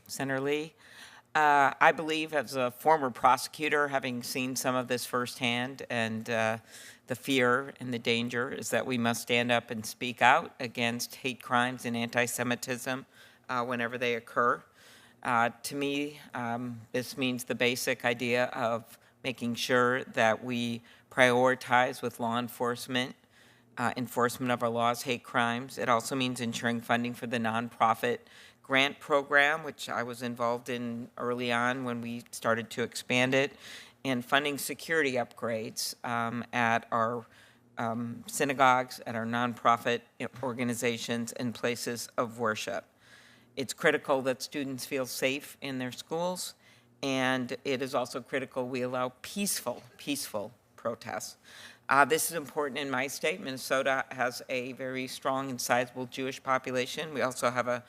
Senator Lee. I believe, as a former prosecutor, having seen some of this firsthand, and the fear and the danger is that we must stand up and speak out against hate crimes and anti-Semitism whenever they occur. To me, this means the basic idea of making sure that we prioritize with law enforcement enforcement of our laws, hate crimes. It also means ensuring funding for the nonprofit grant program, which I was involved in early on when we started to expand it, and funding security upgrades at our synagogues, at our nonprofit organizations, and places of worship. It's critical that students feel safe in their schools, and it is also critical we allow peaceful protests. This is important in my state. Minnesota has a very strong and sizable Jewish population. We also have a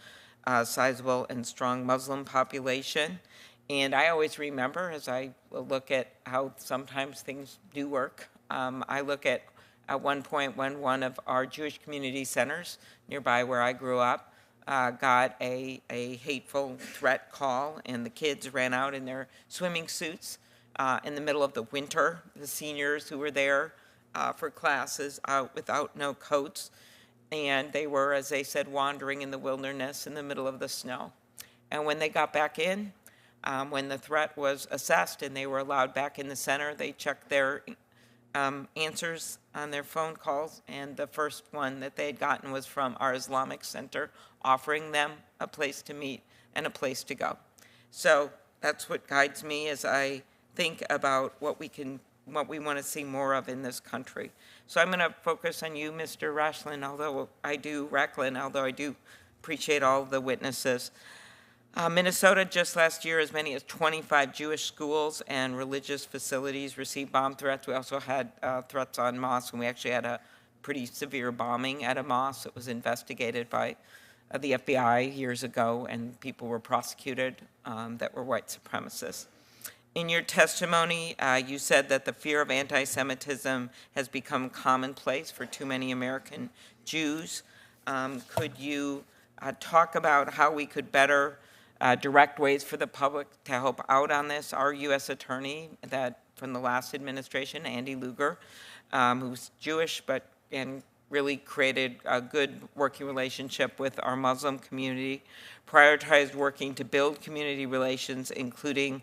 sizable and strong Muslim population. And I always remember, as I look at how sometimes things do work, I look at one point when one of our Jewish community centers nearby where I grew up got a hateful threat call, and the kids ran out in their swimming suits in the middle of the winter. The seniors who were there for classes out without no coats, and they were, as they said, wandering in the wilderness in the middle of the snow. And when they got back in, when the threat was assessed and they were allowed back in the center, they checked their answers on their phone calls, and the first one that they had gotten was from our Islamic Center, offering them a place to meet and a place to go. So that's what guides me as I think about what we want to see more of in this country. So I'm going to focus on you, Mr. Rachlin, although I do appreciate all the witnesses. Minnesota, just last year, as many as 25 Jewish schools and religious facilities received bomb threats. We also had threats on mosques, and we actually had a pretty severe bombing at a mosque that was investigated by the FBI years ago, and people were prosecuted that were white supremacists. In your testimony, you said that the fear of anti-Semitism has become commonplace for too many American Jews. Could you talk about how we could better direct ways for the public to help out on this? Our U.S. attorney from the last administration, Andy Luger, who's Jewish and really created a good working relationship with our Muslim community, prioritized working to build community relations, including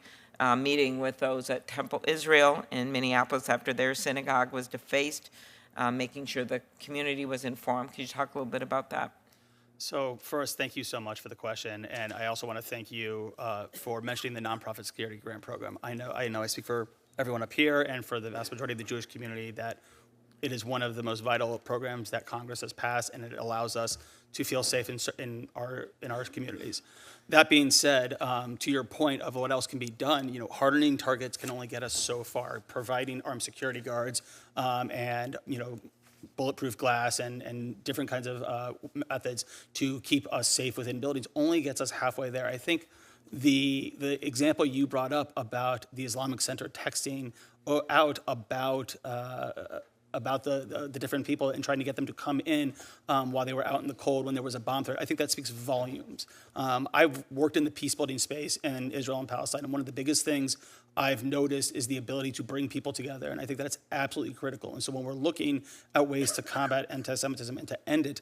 meeting with those at Temple Israel in Minneapolis after their synagogue was defaced, making sure the community was informed. Could you talk a little bit about that? So first, thank you so much for the question, and I also want to thank you for mentioning the nonprofit security grant program. I know I speak for everyone up here and for the vast majority of the Jewish community that it is one of the most vital programs that Congress has passed, and it allows us to feel safe in our communities. That being said, to your point of what else can be done, hardening targets can only get us so far. Providing armed security guards and bulletproof glass and different kinds of methods to keep us safe within buildings only gets us halfway there. I think the example you brought up about the Islamic Center texting out about the different people and trying to get them to come in while they were out in the cold when there was a bomb threat, I think that speaks volumes. I've worked in the peace building space in Israel and Palestine, and one of the biggest things I've noticed is the ability to bring people together, and I think that's absolutely critical. And so when we're looking at ways to combat anti-Semitism and to end it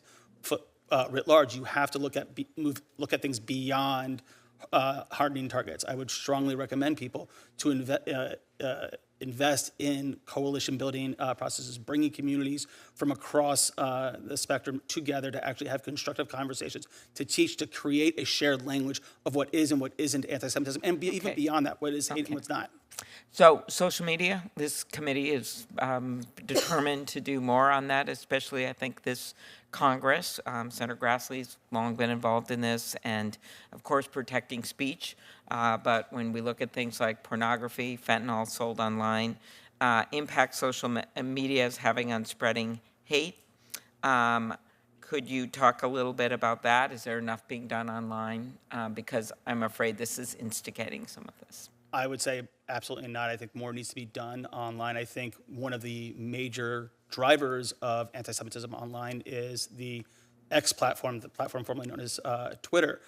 writ large, you have to look at things beyond hardening targets. I would strongly recommend people to invest in coalition building processes, bringing communities from across the spectrum together to actually have constructive conversations, to create a shared language of what is and what isn't anti-Semitism, and even beyond that, what is hate and what's not. So social media, this committee is determined to do more on that, especially I think this Congress. Senator Grassley's long been involved in this, and of course protecting speech. But when we look at things like pornography, fentanyl sold online, impact social media is having on spreading hate. Could you talk a little bit about that? Is there enough being done online? Because I'm afraid this is instigating some of this. I would say absolutely not. I think more needs to be done online. I think one of the major drivers of anti-Semitism online is the X platform, the platform formerly known as Twitter.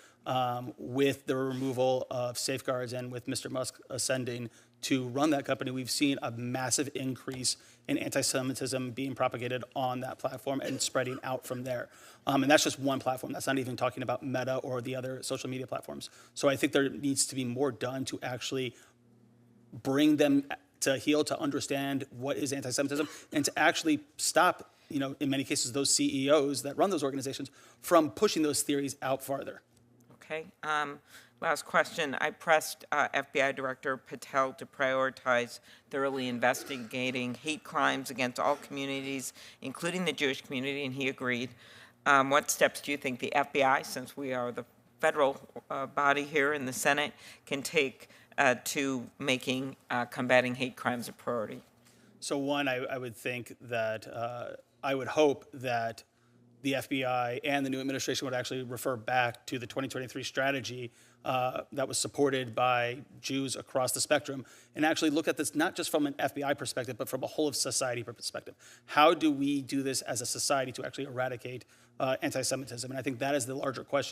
with the removal of safeguards and with Mr. Musk ascending to run that company, we've seen a massive increase in anti-Semitism being propagated on that platform and spreading out from there. And that's just one platform. That's not even talking about Meta or the other social media platforms. So I think there needs to be more done to actually bring them to heel, to understand what is anti-Semitism, and to actually stop, in many cases, those CEOs that run those organizations from pushing those theories out farther. Okay. Last question. I pressed FBI Director Patel to prioritize thoroughly investigating hate crimes against all communities, including the Jewish community, and he agreed. What steps do you think the FBI, since we are the federal body here in the Senate, can take to making combating hate crimes a priority? So one, I would think that, I would hope that the FBI and the new administration would actually refer back to the 2023 strategy that was supported by Jews across the spectrum, and actually look at this not just from an FBI perspective, but from a whole of society perspective. How do we do this as a society to actually eradicate anti-Semitism? And I think that is the larger question.